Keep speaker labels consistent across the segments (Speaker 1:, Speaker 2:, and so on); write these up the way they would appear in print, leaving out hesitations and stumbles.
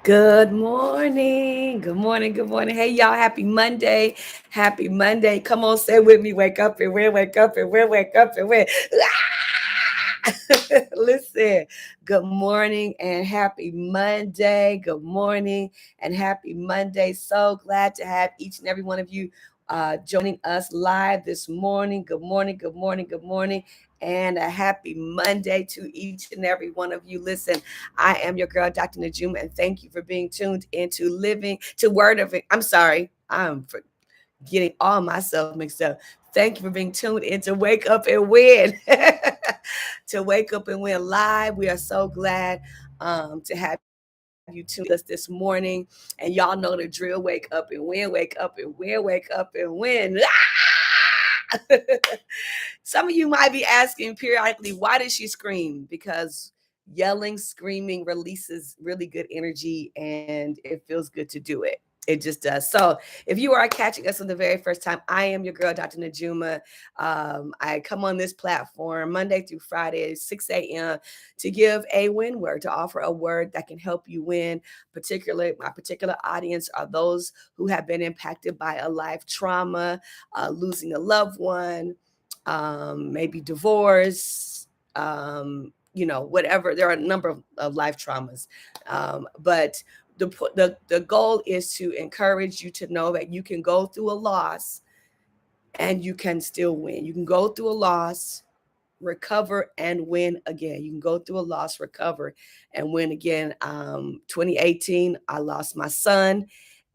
Speaker 1: Good morning. Good morning. Good morning. Hey, y'all. Happy Monday. Happy Monday. Come on, say with me. Wake up and win. Wake up and win. Wake up and win. Ah! Listen. Good morning and happy Monday. Good morning and happy Monday. So glad to have each and every one of you joining us live this morning. Good morning. Good morning. Good morning. And a happy Monday to each and every one of you. Listen, I am your girl, Dr. Najuma, and thank you for being tuned into Living to Word of. I'm sorry, I'm for getting all myself mixed up. Thank you for being tuned in to Wake Up and Win. To Wake Up and Win live. We are so glad to have you tuned us this morning. And y'all know the drill. Wake up and win, wake up and win, wake up and win. Some of you might be asking periodically, why does she scream? Because yelling, screaming releases really good energy and it feels good to do it. It just does. So, if you are catching us for the very first time, I am your girl, Dr. Najuma. I come on this platform Monday through Friday, 6 a.m., to give a win word, to offer a word that can help you win. Particularly, my particular audience are those who have been impacted by a life trauma, losing a loved one, maybe divorce, whatever. There are a number of life traumas, but the goal is to encourage you to know that you can go through a loss and you can still win. You can go through a loss, recover, and win again. You can go through a loss, recover, and win again. 2018, I lost my son,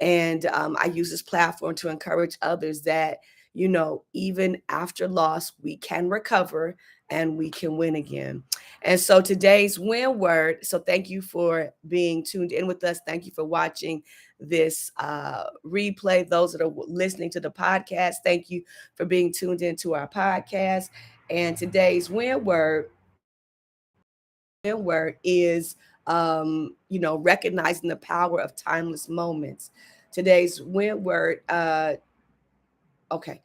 Speaker 1: and I use this platform to encourage others that even after loss, we can recover and we can win again. And so today's win word. So thank you for being tuned in with us. Thank you for watching this replay. Those that are listening to the podcast, thank you for being tuned into our podcast. And today's win word is recognizing the power of timeless moments. Today's win word, okay.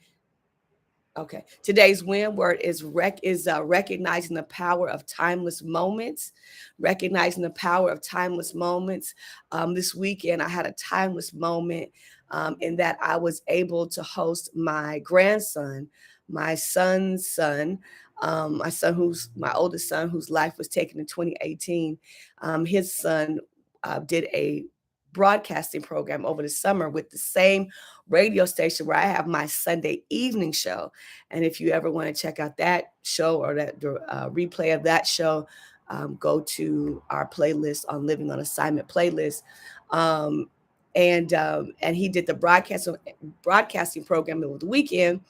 Speaker 1: Okay. Today's win word is recognizing the power of timeless moments. Recognizing the power of timeless moments. This weekend, I had a timeless moment in that I was able to host my grandson, my son's son, my son who's my oldest son, whose life was taken in 2018. His son did a broadcasting program over the summer with the same radio station where I have my Sunday evening show. And if you ever want to check out that show or that replay of that show, go to our playlist on Living on Assignment playlist. Um, and he did the broadcasting program over the weekend.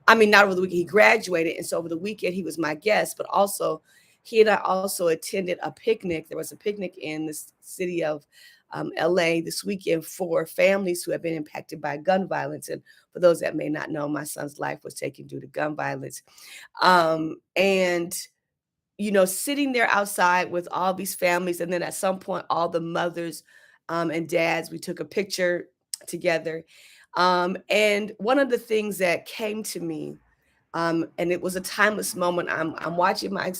Speaker 1: I mean, not over the weekend. He graduated, and so over the weekend he was my guest. But also, he and I also attended a picnic. There was a picnic in the city of LA this weekend for families who have been impacted by gun violence. And for those that may not know, my son's life was taken due to gun violence. And sitting there outside with all these families, and then at some point, all the mothers and dads, we took a picture together. And one of the things that came to me, and it was a timeless moment. I'm watching my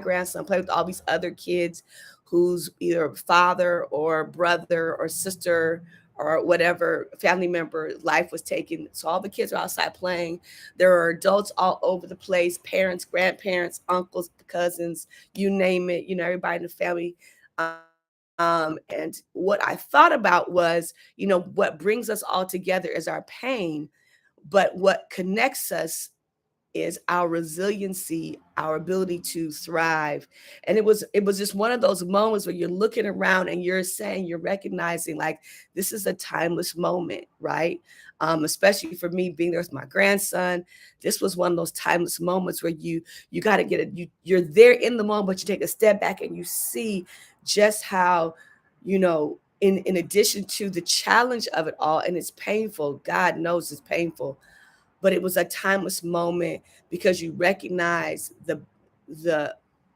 Speaker 1: grandson play with all these other kids whose either father or brother or sister or whatever family member life was taken. So all the kids are outside playing. There are adults all over the place, parents, grandparents, uncles, cousins, you name it, everybody in the family. And what I thought about was, what brings us all together is our pain, but what connects us is our resiliency, our ability to thrive. And it was just one of those moments where you're looking around and you're recognizing, like, this is a timeless moment, right? Especially for me being there with my grandson. This was one of those timeless moments where you got to get it. You're there in the moment, but you take a step back and you see just how, in addition to the challenge of it all, and it's painful, God knows it's painful, but it was a timeless moment because you recognize the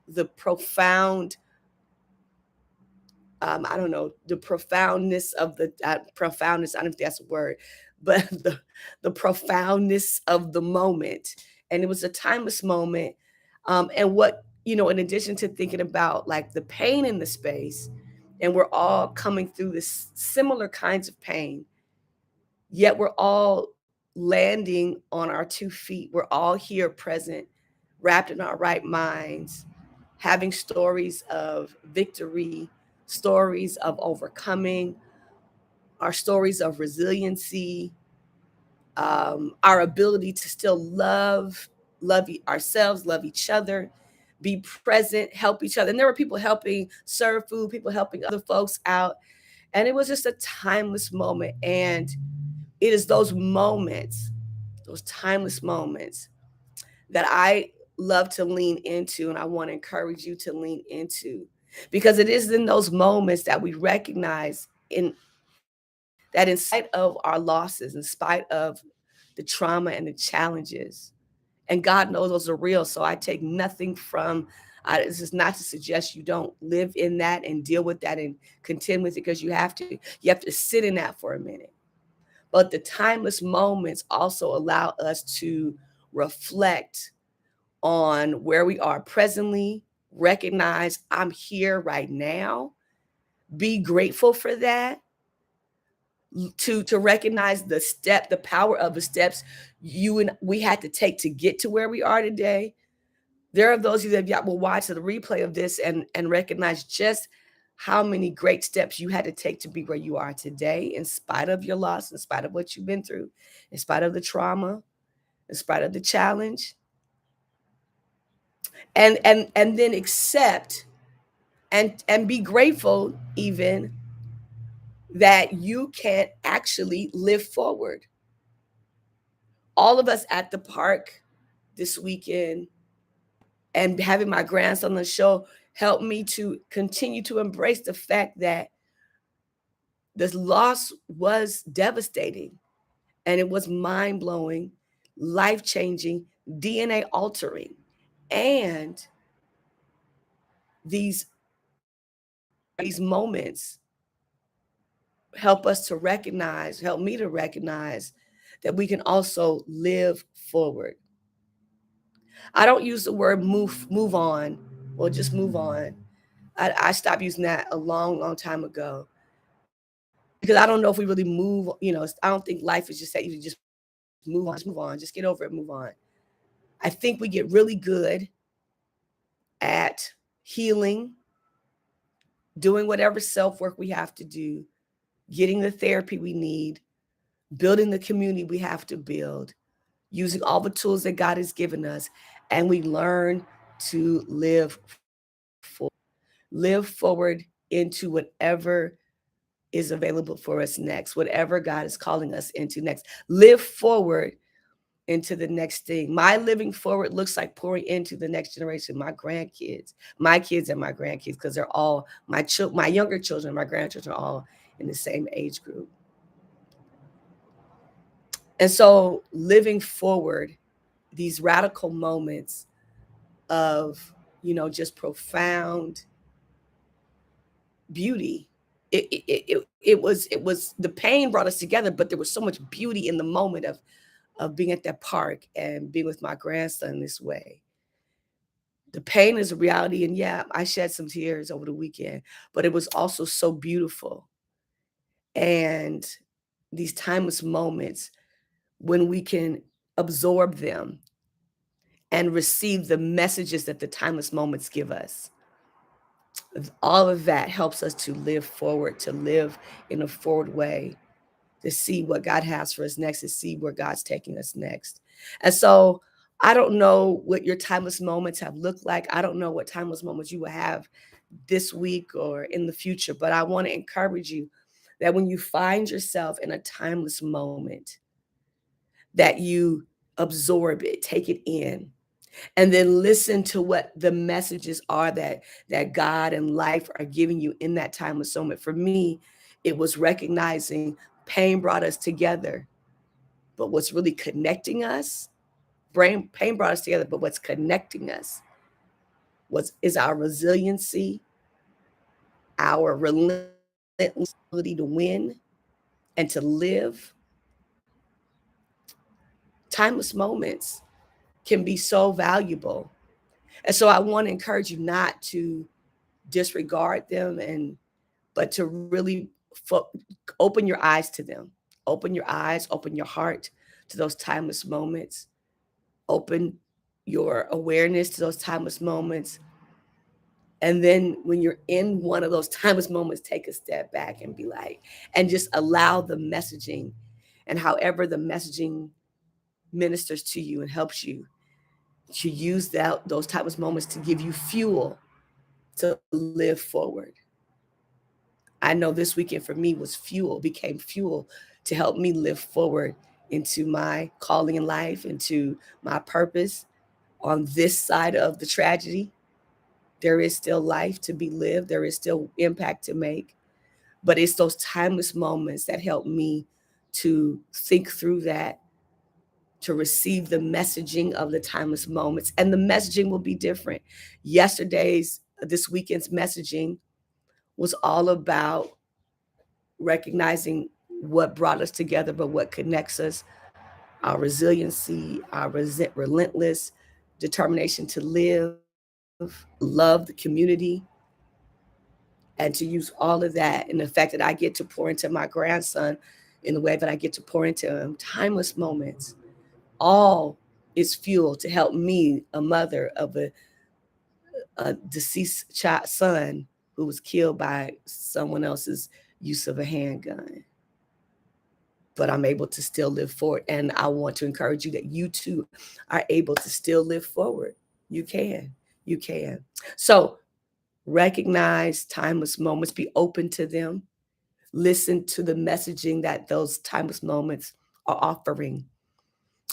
Speaker 1: the profound, I don't know, the profoundness of the profoundness, I don't know if that's a word, but the profoundness of the moment. And it was a timeless moment. And what, in addition to thinking about like the pain in the space, and we're all coming through this similar kinds of pain, yet we're all landing on our 2 feet. We're all here present, wrapped in our right minds, having stories of victory, stories of overcoming, our stories of resiliency, our ability to still love ourselves, love each other, be present, help each other. And there were people helping serve food, people helping other folks out. And it was just a timeless moment. And it is those moments, those timeless moments that I love to lean into. And I want to encourage you to lean into, because it is in those moments that we recognize that in spite of our losses, in spite of the trauma and the challenges, and God knows those are real. So I take nothing from, this is not to suggest you don't live in that and deal with that and contend with it, because you have to. You have to sit in that for a minute. But the timeless moments also allow us to reflect on where we are presently, recognize I'm here right now, be grateful for that, to recognize the power of the steps you and we had to take to get to where we are today. There are those of you that will watch the replay of this and recognize just how many great steps you had to take to be where you are today, in spite of your loss, in spite of what you've been through, in spite of the trauma, in spite of the challenge. And then accept and be grateful even that you can actually live forward. All of us at the park this weekend and having my grandson on the show helped me to continue to embrace the fact that this loss was devastating, and it was mind-blowing, life-changing, DNA altering. And these moments help me to recognize that we can also live forward. I don't use the word move on, or just move on. I stopped using that a long time ago, because I don't know if we really move. I don't think life is just that you just move on, just get over it, move on. I think we get really good at healing, doing whatever self work we have to do, getting the therapy we need, building the community we have to build, using all the tools that God has given us, and we learn to live forward into whatever is available for us next, whatever God is calling us into next. Live forward into the next thing. My living forward looks like pouring into the next generation, my grandkids, my kids and my grandkids, because they're all my younger children, my grandchildren are all in the same age group. And so living forward, these radical moments of, just profound beauty. It was the pain brought us together, but there was so much beauty in the moment of being at that park and being with my grandson this way. The pain is a reality, and yeah, I shed some tears over the weekend, but it was also so beautiful. And these timeless moments when we can absorb them and receive the messages that the timeless moments give us. All of that helps us to live forward, to live in a forward way, to see what God has for us next, to see where God's taking us next. And so I don't know what your timeless moments have looked like. I don't know what timeless moments you will have this week or in the future, but I want to encourage you that when you find yourself in a timeless moment, that you absorb it, take it in, and then listen to what the messages are that God and life are giving you in that timeless moment. For me, it was recognizing pain brought us together, but what's really connecting us, pain brought us together, but what's connecting us is our resiliency, our relentless ability to win and to live. Timeless moments can be so valuable. And so I want to encourage you not to disregard them, but to really open your eyes to them. Open your eyes, open your heart to those timeless moments. Open your awareness to those timeless moments. And then when you're in one of those timeless moments, take a step back and be like, and just allow the messaging, and however the messaging ministers to you and helps you, to use those timeless moments to give you fuel to live forward. I know this weekend for me was fuel, became fuel to help me live forward into my calling in life, into my purpose on this side of the tragedy. There is still life to be lived, there is still impact to make, but it's those timeless moments that help me to think through that, to receive the messaging of the timeless moments. And the messaging will be different. This weekend's messaging was all about recognizing what brought us together, but what connects us, our resiliency, our relentless determination to live, love the community, and to use all of that. And the fact that I get to pour into my grandson in the way that I get to pour into him, timeless moments, all is fuel to help me, a mother of a deceased son who was killed by someone else's use of a handgun. But I'm able to still live forward. And I want to encourage you that you too are able to still live forward. You can. You can. So recognize timeless moments, be open to them, listen to the messaging that those timeless moments are offering,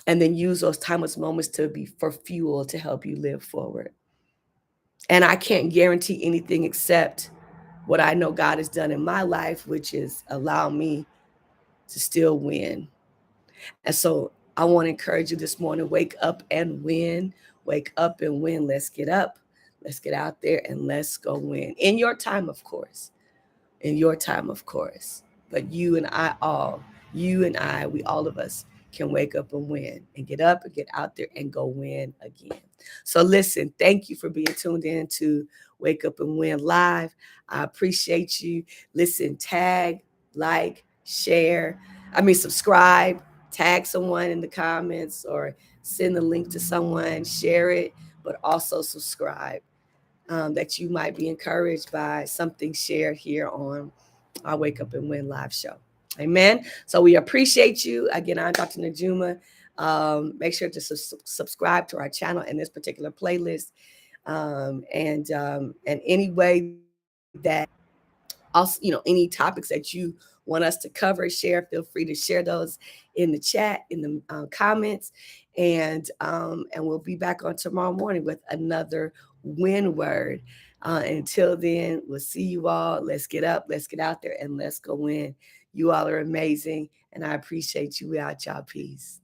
Speaker 1: and then use those timeless moments to be for fuel to help you live forward. And I can't guarantee anything except what I know God has done in my life, which is allow me to still win. And so I want to encourage you this morning, wake up and win. Wake up and win. Let's get up. Let's get out there and let's go win. In your time, of course. In your time, of course. But you and I all, you and I, we all of us can wake up and win and get up and get out there and go win again. So listen, thank you for being tuned in to Wake Up and Win Live. I appreciate you. Listen, tag, like, share, subscribe, tag someone in the comments or send the link to someone, share it, but also subscribe. That you might be encouraged by something shared here on our Wake Up and Win live show. Amen. So we appreciate you. Again, I'm Dr. Najuma. Make sure to subscribe to our channel and this particular playlist. And any way that also, any topics that you want us to cover, share, feel free to share those in the chat, in the comments. And we'll be back on tomorrow morning with another win word. Until then, we'll see you all. Let's get up, let's get out there, and let's go win. You all are amazing, and I appreciate you. Out, y'all. Peace.